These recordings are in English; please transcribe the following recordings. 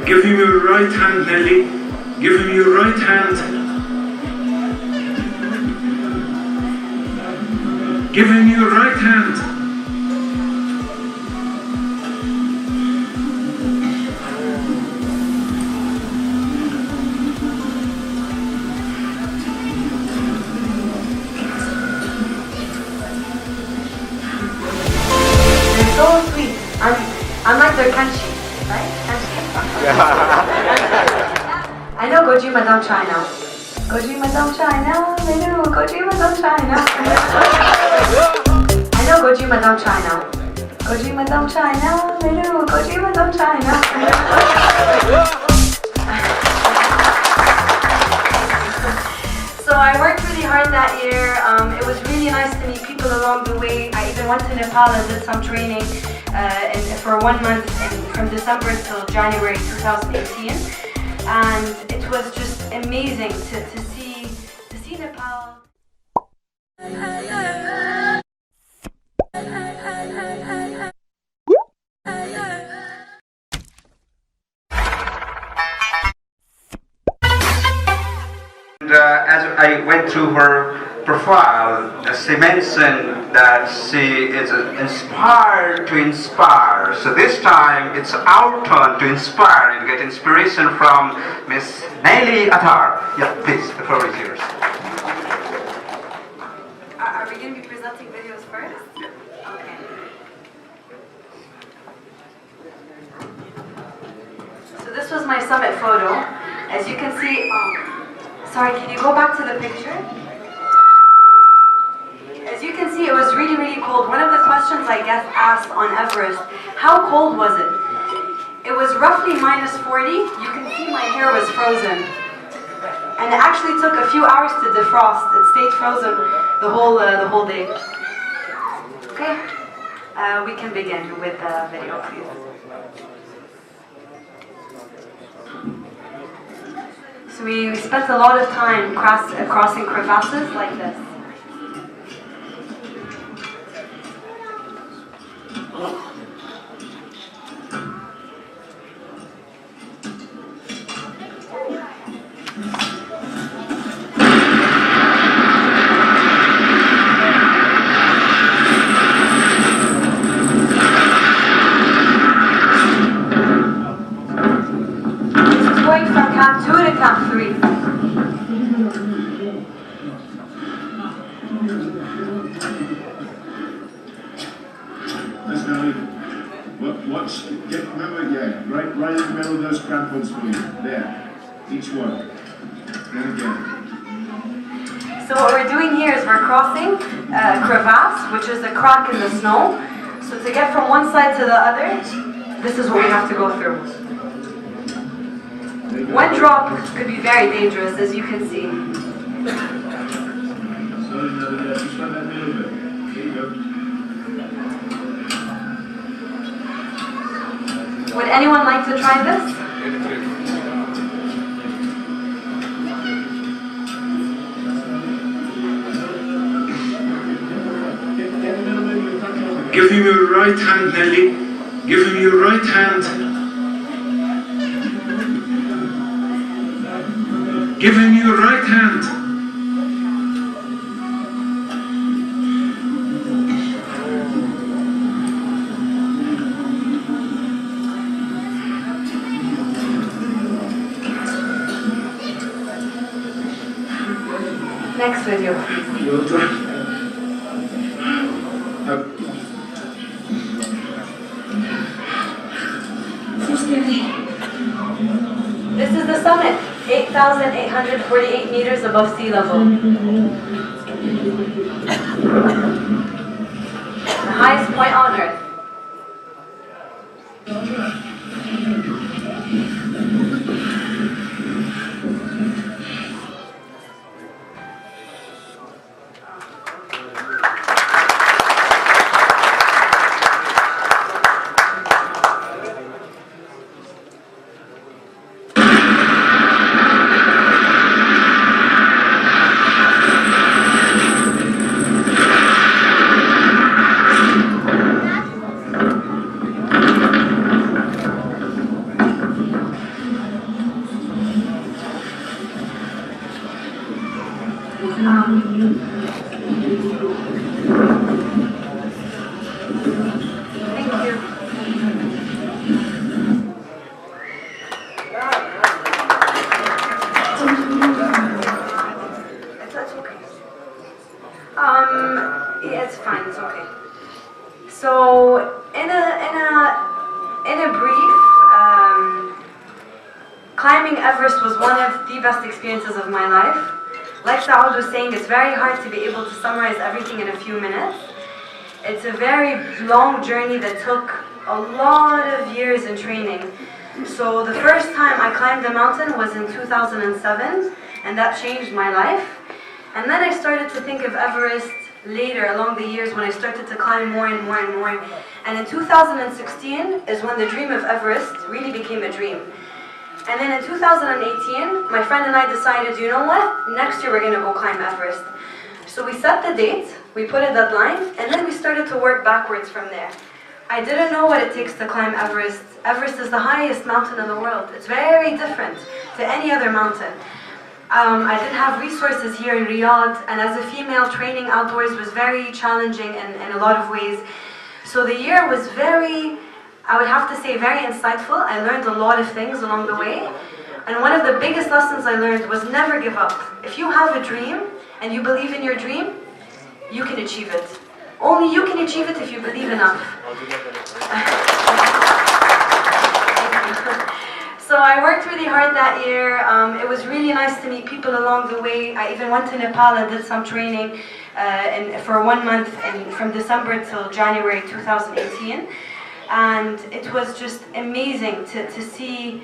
Give him your right hand, Nelly. Give him your right hand. Give him your right hand. They're so sweet. I'm like their kanchi, right? I know Goji Madam China. Goji Madam China. Goji Madam China. I know Goji Madam China. Goji Madam China. Goji Madam China. So I worked really hard that year. It was really nice to meet people along the way. I even went to Nepal and did some training for 1 month from December till January 2018. And it was just amazing to see Nepal. And as I went through her profile, she mentioned that she is inspired to inspire. So this time it's our turn to inspire and get inspiration from Miss Nelly Attar. Yeah, please, the floor is yours. Are we going to be presenting videos first? Okay. So this was my summit photo. As you can see, sorry, can you go back to the picture? As you can see, it was really, really cold. One of the questions I guess asked on Everest, how cold was it? It was roughly minus 40. You can see my hair was frozen. And it actually took a few hours to defrost. It stayed frozen the whole day. Okay, we can begin with the video, please. So we spent a lot of time crossing crevasses like this. Going from Camp 2 to Camp 3. That's now watch, remember again, right in the middle of those crampons for you. There, each one. And again. So what we're doing here is we're crossing a crevasse, which is a crack in the snow. So to get from one side to the other, this is what we have to go through. One drop could be very dangerous, as you can see. Would anyone like to try this? Give him your right hand, Nelly. Give him your right hand. Give him your right hand. Next video, please. This is the summit, 8,848 meters above sea level. The highest point on Earth. Thank you. That's okay. Yeah, it's fine. It's okay. So, in a brief, climbing Everest was one of the best experiences of my life. Like Saud was saying, it's very hard to be able to summarize everything in a few minutes. It's a very long journey that took a lot of years in training. So the first time I climbed the mountain was in 2007, and that changed my life. And then I started to think of Everest later along the years when I started to climb more and more and more. And in 2016 is when the dream of Everest really became a dream. And then in 2018, my friend and I decided, you know what? Next year we're going to go climb Everest. So we set the date, we put a deadline, and then we started to work backwards from there. I didn't know what it takes to climb Everest. Everest is the highest mountain in the world. It's very different to any other mountain. I didn't have resources here in Riyadh, and as a female, training outdoors was very challenging in a lot of ways. So the year was very, I would have to say, very insightful. I learned a lot of things along the way. And one of the biggest lessons I learned was never give up. If you have a dream and you believe in your dream, you can achieve it. Only you can achieve it if you believe enough. So I worked really hard that year. It was really nice to meet people along the way. I even went to Nepal and did some training for 1 month from December till January 2018. And it was just amazing to see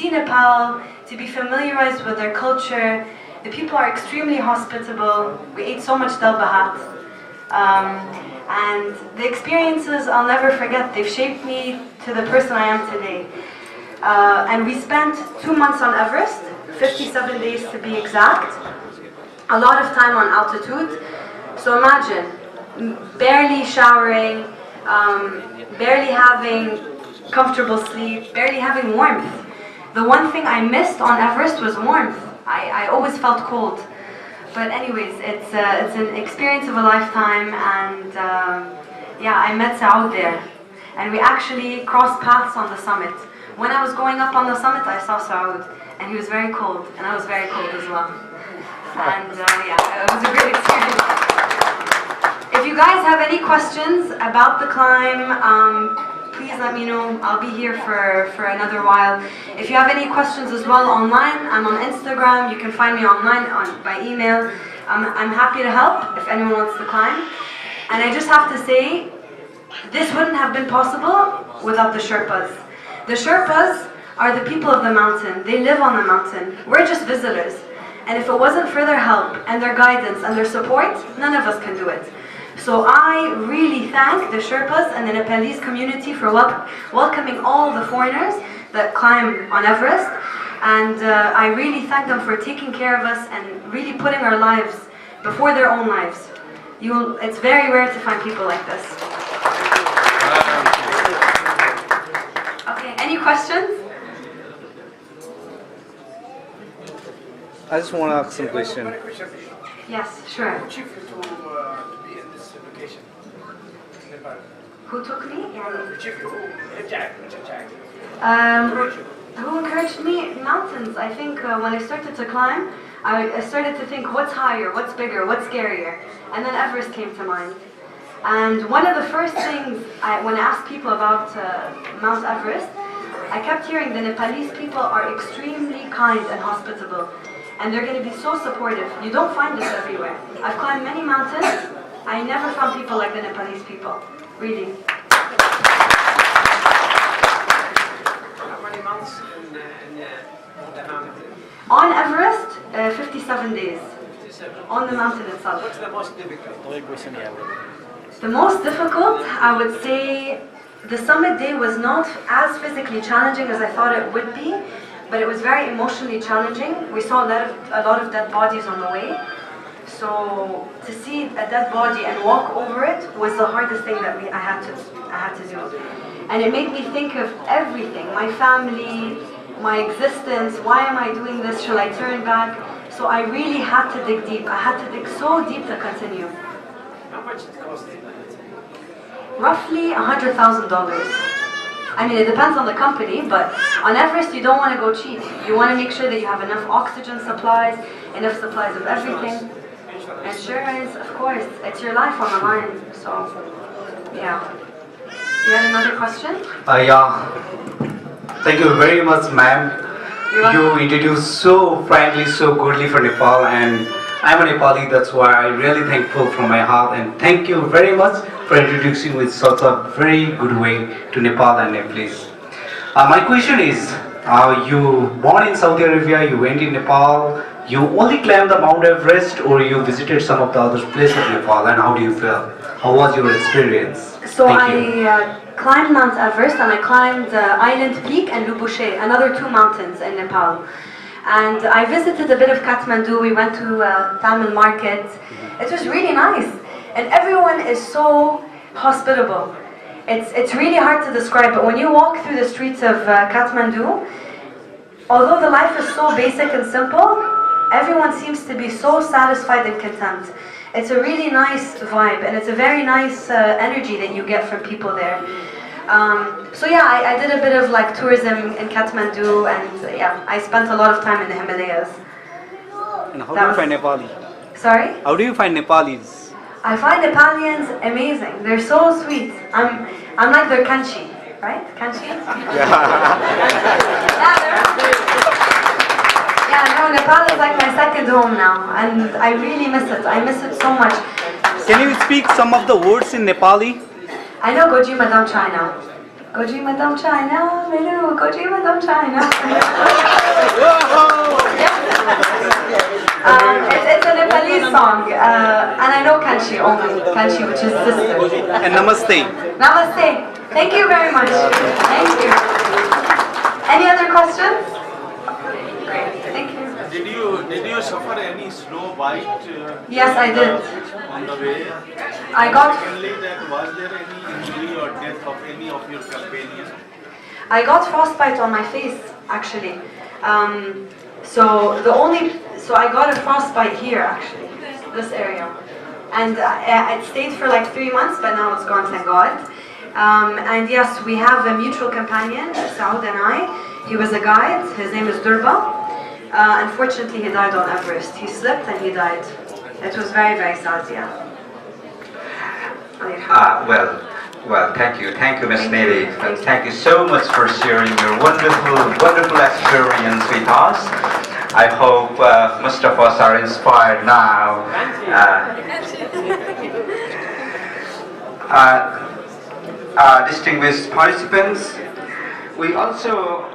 Nepal, to be familiarized with their culture. The people are extremely hospitable. We ate so much dal bahat. And the experiences I'll never forget. They've shaped me to the person I am today. And we spent 2 months on Everest, 57 days to be exact. A lot of time on altitude. So imagine, barely showering, barely having comfortable sleep, barely having warmth. The one thing I missed on Everest was warmth. I always felt cold. But anyways, it's an experience of a lifetime, and yeah, I met Saud there. And we actually crossed paths on the summit. When I was going up on the summit, I saw Saud, and he was very cold, and I was very cold as well. And yeah, it was a great experience. If you guys have any questions about the climb, please let me know. I'll be here for another while. If you have any questions as well online, I'm on Instagram. You can find me online by email. I'm happy to help if anyone wants to climb. And I just have to say, this wouldn't have been possible without the Sherpas. The Sherpas are the people of the mountain. They live on the mountain. We're just visitors. And if it wasn't for their help and their guidance and their support, none of us can do it. So I really thank the Sherpas and the Nepalese community for welcoming all the foreigners that climb on Everest. And I really thank them for taking care of us and really putting our lives before their own lives. It's very rare to find people like this. Okay, any questions? I just want to ask some question. Yes, sure. Who took you to be in this location? Nepal. Who took me? Who took you? Who encouraged me? Mountains. I think when I started to climb, I started to think, what's higher, what's bigger, what's scarier? And then Everest came to mind. And one of the first things, when I asked people about Mount Everest, I kept hearing the Nepalese people are extremely kind and hospitable. And they're going to be so supportive. You don't find this everywhere. I've climbed many mountains. I never found people like the Nepalese people. Really. How many months in the mountain? On Everest, 57 days. 57. On the mountain itself. What's the most difficult? The most difficult, I would say, the summit day was not as physically challenging as I thought it would be, but it was very emotionally challenging. We saw a lot of dead bodies on the way. So to see a dead body and walk over it was the hardest thing that I had to do. And it made me think of everything, my family, my existence, why am I doing this, shall I turn back? So I really had to dig deep. I had to dig so deep to continue. How much it cost? Roughly $100,000. I mean, it depends on the company, but on Everest, you don't want to go cheap. You want to make sure that you have enough oxygen supplies, enough supplies of everything. Insurance, of course, it's your life on the line. So, yeah. You had another question? Yeah. Thank you very much, ma'am. You introduced so frankly, so goodly for Nepal, and I'm a Nepali, that's why I'm really thankful from my heart, and thank you very much for introducing with such a very good way to Nepal and Nepalese. My question is, you born in Saudi Arabia, you went in Nepal, you only climbed the Mount Everest, or you visited some of the other places of Nepal, and how do you feel? How was your experience? So I climbed Mount Everest, and I climbed Island Peak and Lubushe, another 2 mountains in Nepal. And I visited a bit of Kathmandu. We went to Tamil Market. It was really nice, and everyone is so hospitable. It's really hard to describe, but when you walk through the streets of Kathmandu, although the life is so basic and simple, everyone seems to be so satisfied and content. It's a really nice vibe, and it's a very nice energy that you get from people there. So yeah, I did a bit of like tourism in Kathmandu, and yeah, I spent a lot of time in the Himalayas. And how do you find Nepali? Sorry? How do you find Nepalis? I find Nepalians amazing. They're so sweet. I'm like their kanchi, right? Kanchi? Yeah, no, Nepal is like my second home now, and I really miss it. I miss it so much. Can you speak some of the words in Nepali? I know Goji Madam China. Goji Madam China, Melu, Goji Madam China. It's a Nepalese song, and I know Kanchi only. Kanchi, which is sister. And Namaste. Namaste. Thank you very much. Thank you. Any other questions? Great. Thank you. Did you suffer any snow bite? Yes, I did. On the way. I got. Secondly, that was there any injury or death of any of your companions? I got frostbite on my face, actually. So I got a frostbite here, actually, this area, and it stayed for like 3 months, but now it's gone, thank God. And yes, we have a mutual companion, Saud and I. He was a guide. His name is Durba. Unfortunately, he died on Everest. He slipped and he died. It was very, very sad, yeah. Well, thank you, Miss Nelly. Thank you so much for sharing your wonderful experience with us. I hope most of us are inspired now. Distinguished participants, we also